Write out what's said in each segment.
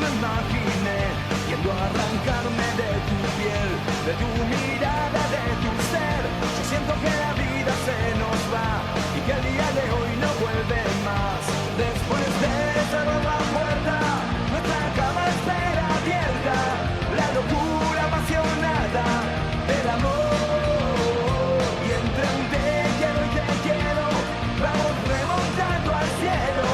me imaginé yendo a arrancarme de tu piel, de tu mirada, de tu ser. Yo siento que la vida se nos va y que el día de hoy no vuelve más. Después de cerrar la puerta, nuestra cama espera abierta, la locura apasionada del amor. Y entre un te quiero y te quiero, vamos remontando al cielo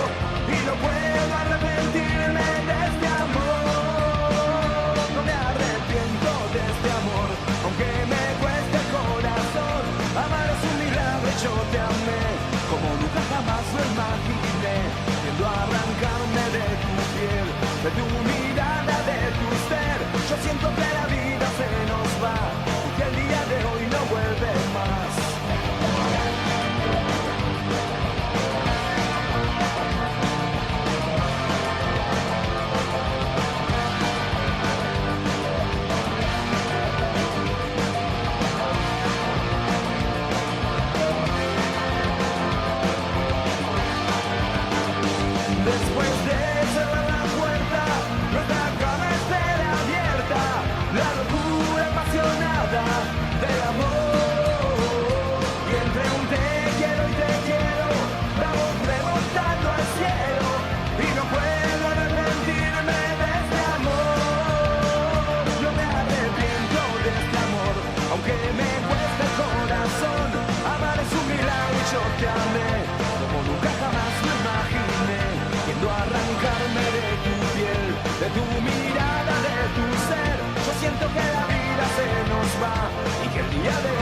y no puedo arrepentirme de este amor. No me arrepiento de este amor, aunque me cueste el corazón. Amar es un milagro, yo te amé como nunca jamás lo imaginé, yendo a arrancarme de tu piel, de tu mirada, de tu ser. Yo siento que la vida se nos va y que el día de hoy no vuelve más. Después de cerrar la puerta, nuestra cama espera abierta, la locura apasionada del amor. Y entre un te quiero y te quiero, vamos remontando al cielo y no puedo arrepentirme de este amor. No me arrepiento de este amor, aunque me cueste el corazón. Amar es un milagro y yo te amé como nunca jamás lo imaginé, yendo a arrancarme de tu piel, de tu mirada, de tu ser. Yo siento que la vida se nos va y que el día de